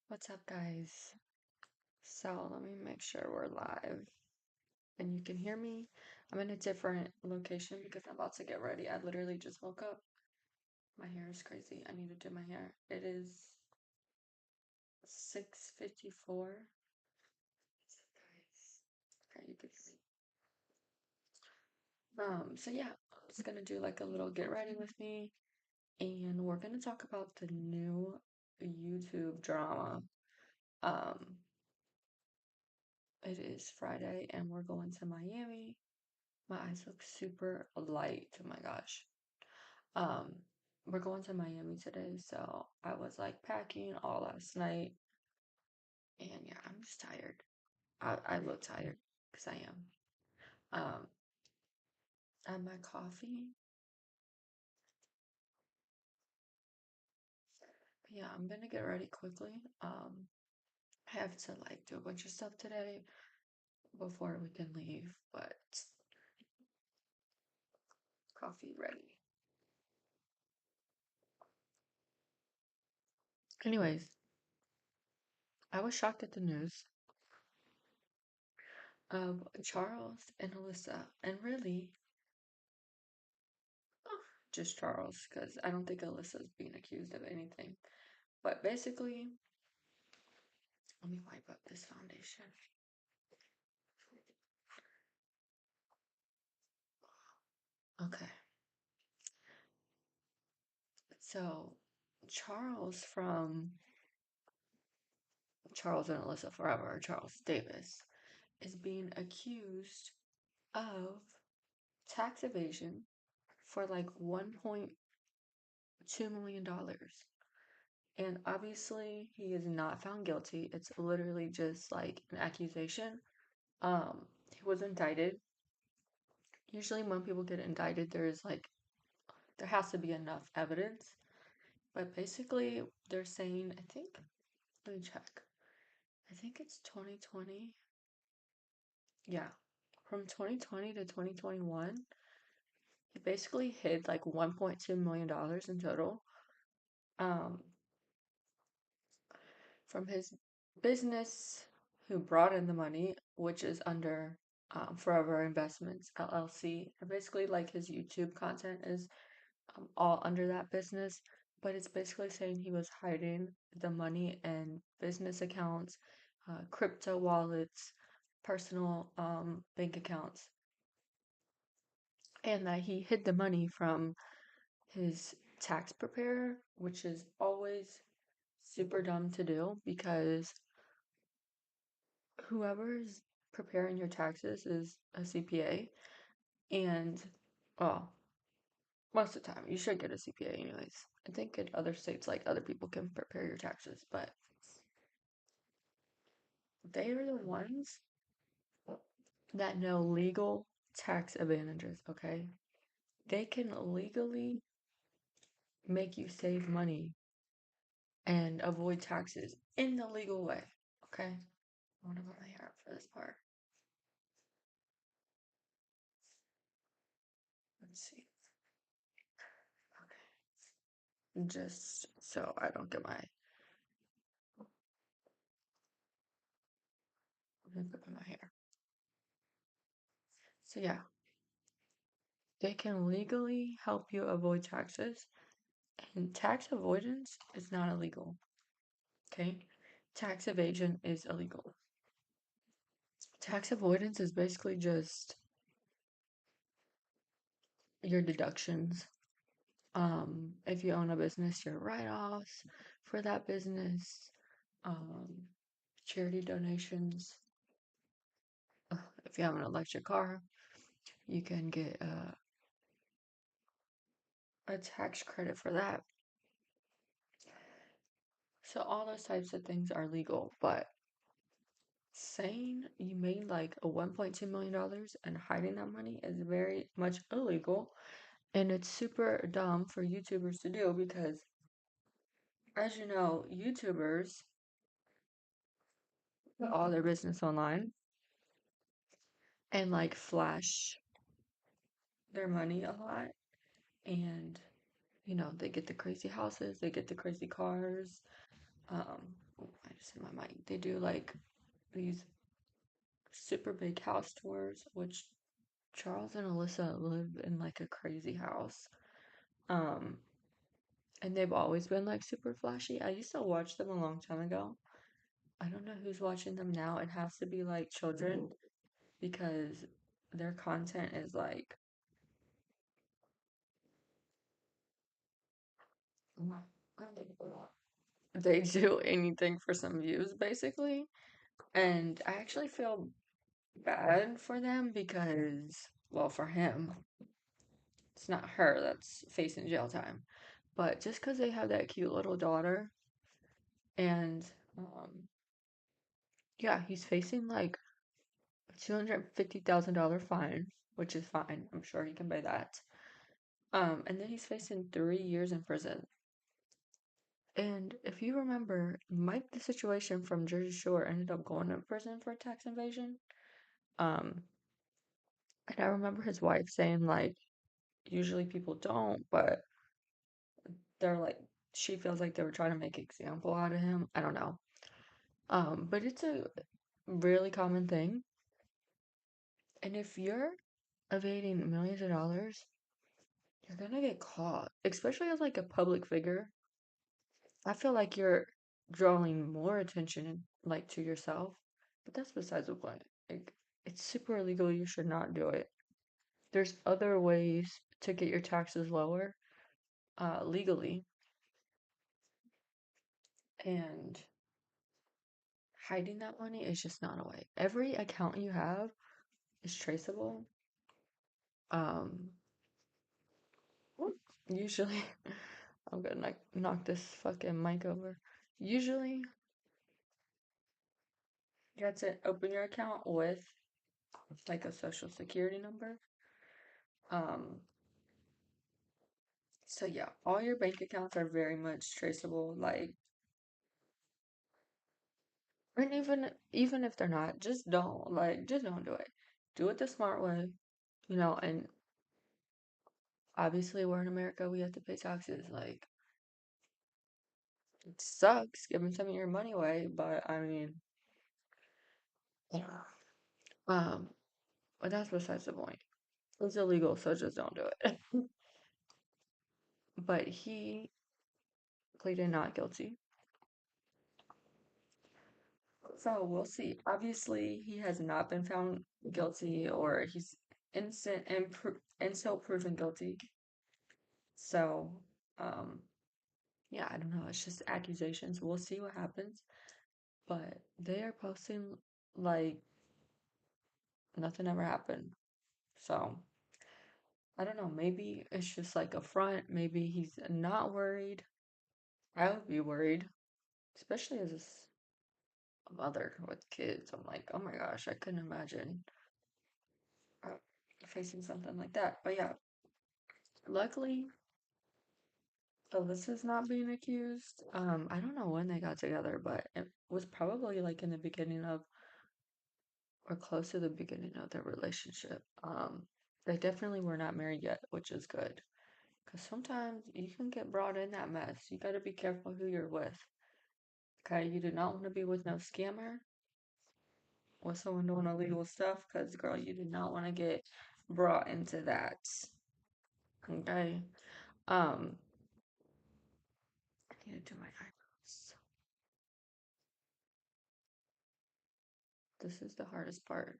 What's up, guys? So, let me make sure we're live and you can hear me. I'm in a different location because I'm about to get ready. I literally just woke up. My hair is crazy. I need to do my hair. It is 6:54. Okay, you can hear me. So yeah, I'm just gonna do like a little get ready with me, and we're gonna talk about the new YouTube drama. Um, it is Friday and we're going to Miami. My eyes look super light. Oh my gosh. Um, we're going to Miami today, so I was like packing all last night, and yeah, I'm just tired. I look tired because I am. And my coffee. Yeah, I'm gonna get ready quickly. I have to like do a bunch of stuff today before we can leave, but coffee ready. Anyways, I was shocked at the news of Charles and Alyssa, and really, just Charles, because I don't think Alyssa's being accused of anything. But basically, let me wipe up this foundation. Okay. So, Charles from Charles and Alyssa Forever, Charles Davis, is being accused of tax evasion for like $1.2 million. And obviously, he is not found guilty. It's literally just like an accusation. He was indicted. Usually, when people get indicted, there has to be enough evidence. But basically, they're saying, I think, let me check. I think it's 2020. Yeah. From 2020 to 2021, he basically hid like $1.2 million in total. Um, from his business who brought in the money, which is under Forever Investments LLC. And basically, like his YouTube content is all under that business, but it's basically saying he was hiding the money in business accounts, crypto wallets, personal bank accounts, and that he hid the money from his tax preparer, which is always super dumb to do because whoever's preparing your taxes is a CPA, and well, most of the time you should get a CPA anyways. I think in other states, like other people can prepare your taxes, but they are the ones that know legal tax advantages, okay? They can legally make you save money and avoid taxes in the legal way, okay? I want to put my hair up for this part. Let's see. Okay. Just so I don't get my makeup in my hair. So yeah, they can legally help you avoid taxes, and tax avoidance is not illegal, okay? Tax evasion is illegal. Tax avoidance is basically just your deductions. If you own a business, your write-offs for that business, um, charity donations. If you have an electric car, you can get a tax credit for that. So all those types of things are legal, but saying you made like a $1.2 million and hiding that money is very much illegal, and it's super dumb for YouTubers to do because, as you know, YouTubers put all their business online and like flash their money a lot, and they get the crazy houses, they get the crazy cars. Um, oh, I just in my mind. They do like these super big house tours, which Charles and Alyssa live in like a crazy house. Um, and they've always been like super flashy. I used to watch them a long time ago. I don't know who's watching them now. It has to be like children because their content is like they do anything for some views basically. And I actually feel bad for them because, well, for him, it's not her that's facing jail time. But just because they have that cute little daughter, and yeah, he's facing like a $250,000 fine, which is fine. I'm sure he can pay that. And then he's facing 3 years in prison. And if you remember, Mike, the situation from Jersey Shore ended up going to prison for tax evasion. Um, and I remember his wife saying like, usually people don't, but they're like, she feels like they were trying to make an example out of him. I don't know. But it's a really common thing. And if you're evading millions of dollars, you're gonna get caught, especially as like a public figure. I feel like you're drawing more attention like to yourself, but that's besides the point. Like, it's super illegal. You should not do it. There's other ways to get your taxes lower, legally, and hiding that money is just not a way. Every account you have is traceable. Um, usually, I'm gonna knock this fucking mic over. Usually, you have to open your account with like a social security number. Um, so yeah, all your bank accounts are very much traceable. Like, and even if they're not, just don't do it. Do it the smart way, and obviously we're in America, we have to pay taxes. Like, it sucks giving some of your money away, but I mean, yeah. Um, but that's besides the point. It's illegal, so just don't do it. But he pleaded not guilty. So we'll see. Obviously, he has not been found guilty or he's innocent and so proven guilty. So, um, yeah, I don't know. It's just accusations. We'll see what happens. But they are posting like nothing ever happened. So, I don't know. Maybe it's just like a front. Maybe he's not worried. I would be worried, especially as a mother with kids. I'm like, oh my gosh, I couldn't imagine uh, facing something like that. But yeah, luckily, Alyssa's not being accused. I don't know when they got together, but it was probably like in the beginning of or close to the beginning of their relationship. They definitely were not married yet, which is good. Because sometimes you can get brought in that mess. You got to be careful who you're with. Okay, you do not want to be with no scammer, with someone doing illegal stuff, because girl, you do not want to get brought into that. Okay. Um, I need to do my eyebrows. This is the hardest part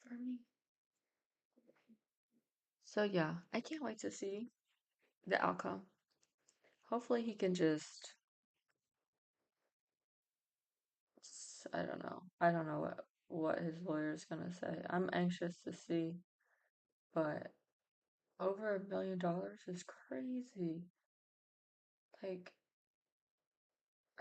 for me. So yeah, I can't wait to see the outcome. Hopefully he can just I don't know. I don't know what his lawyer is gonna say. I'm anxious to see, but over $1 million is crazy. Like,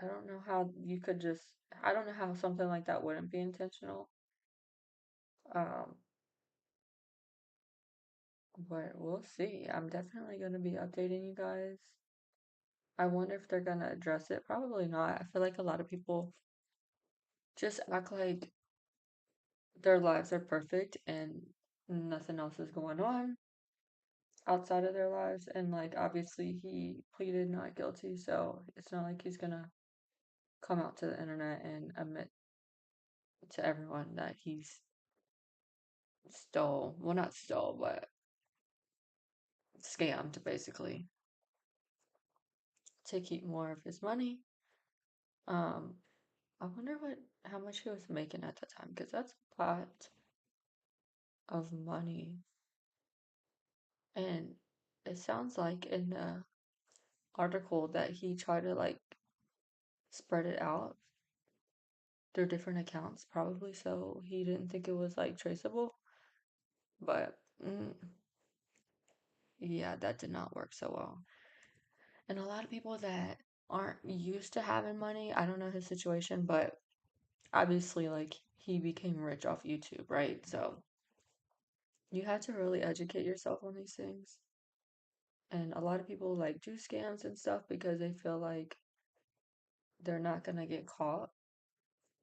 I don't know how you could just I don't know how something like that wouldn't be intentional. Um, but we'll see. I'm definitely gonna be updating you guys. I wonder if they're gonna address it. Probably not. I feel like a lot of people just act like their lives are perfect and nothing else is going on. outside of their lives, and like obviously he pleaded not guilty, so it's not like he's gonna come out to the internet and admit to everyone that he's stole, well, not stole, but scammed basically to keep more of his money. Um, I wonder how much he was making at the time, because that's a lot of money. And it sounds like in the article that he tried to like spread it out through different accounts, probably so he didn't think it was like traceable. But yeah, that did not work so well. And a lot of people that aren't used to having money, I don't know his situation, but obviously, like, he became rich off YouTube, right? So you have to really educate yourself on these things. And a lot of people like do scams and stuff because they feel like they're not gonna get caught,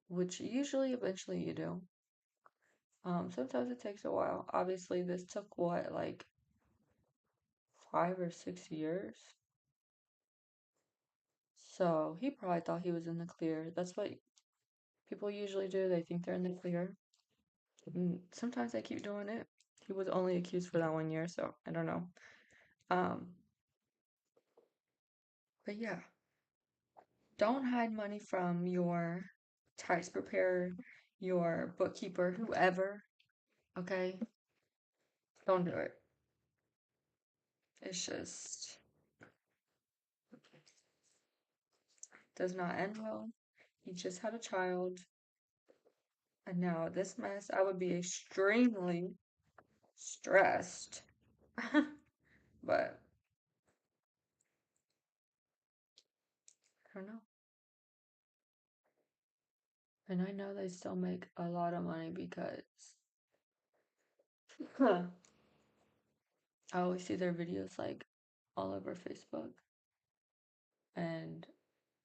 which usually eventually you do. Sometimes it takes a while. Obviously, this took what, like 5 or 6 years? So he probably thought he was in the clear. That's what people usually do. They think they're in the clear. And sometimes they keep doing it. He was only accused for that 1 year, so I don't know. Um, but yeah, don't hide money from your tax preparer, your bookkeeper, whoever. Okay? Don't do it. It's just does not end well. He just had a child, and now this mess, I would be extremely stressed. But I don't know. And I know they still make a lot of money because I always see their videos like all over Facebook, and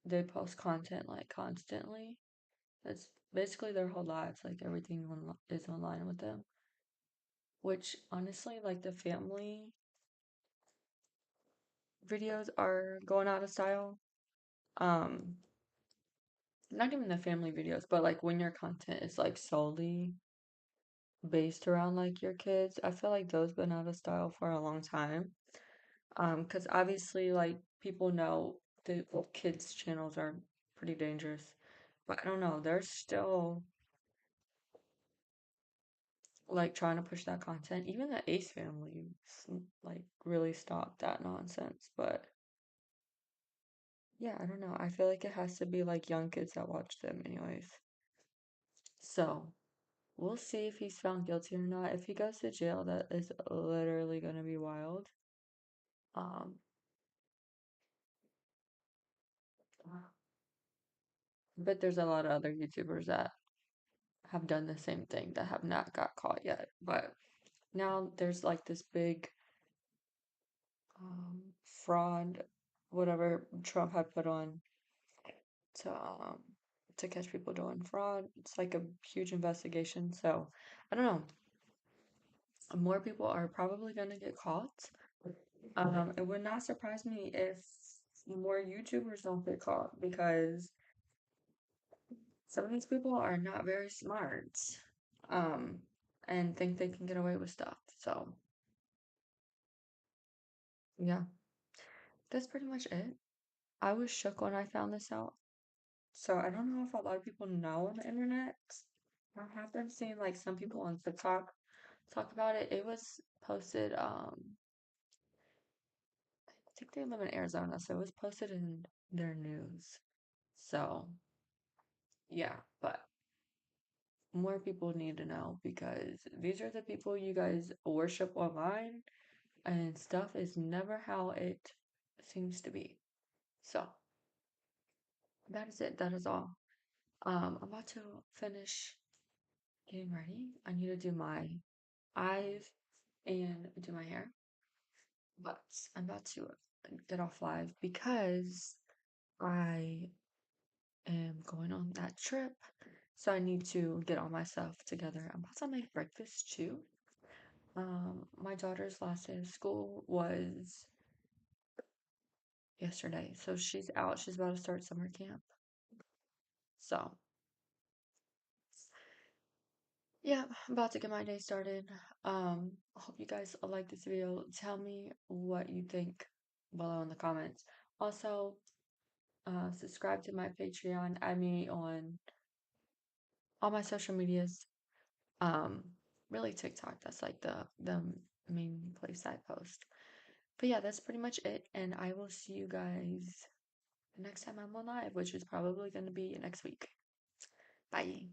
they post content like constantly. That's basically their whole lives, like everything is online with them. Which honestly, like the family videos are going out of style. Um, Not even the family videos, but like when your content is like solely based around like your kids, I feel like those been out of style for a long time. Because obviously like people know the kids' channels are pretty dangerous. But I don't know, they're still like trying to push that content. Even the Ace family like really stopped that nonsense. But yeah, I don't know. I feel like it has to be like young kids that watch them anyways. So we'll see if he's found guilty or not. If he goes to jail, that is literally gonna be wild. Um, but there's a lot of other YouTubers that have done the same thing that have not got caught yet. But now there's like this big fraud, whatever Trump had put on to um to catch people doing fraud. It's like a huge investigation. So I don't know. More people are probably gonna get caught. It would not surprise me if more YouTubers don't get caught because some of these people are not very smart. Um, and think they can get away with stuff. So yeah, that's pretty much it. I was shook when I found this out. So I don't know if a lot of people know on the internet. I have been seeing like some people on TikTok talk about it. It was posted, I think they live in Arizona, so it was posted in their news. So yeah, but more people need to know because these are the people you guys worship online and stuff is never how it seems to be. So that is it. That is all. I'm about to finish getting ready. I need to do my eyes and do my hair. But I'm about to get off live because I am going on that trip. So I need to get all my stuff together. I'm about to make breakfast too. My daughter's last day of school was yesterday, so she's out. She's about to start summer camp. So, yeah, I'm about to get my day started. I hope you guys like this video. Tell me what you think below in the comments. Also, subscribe to my Patreon. Add me on all my social medias. Um, really TikTok. That's like the main place I post. But yeah, that's pretty much it. And I will see you guys the next time I'm on live, which is probably going to be next week. Bye.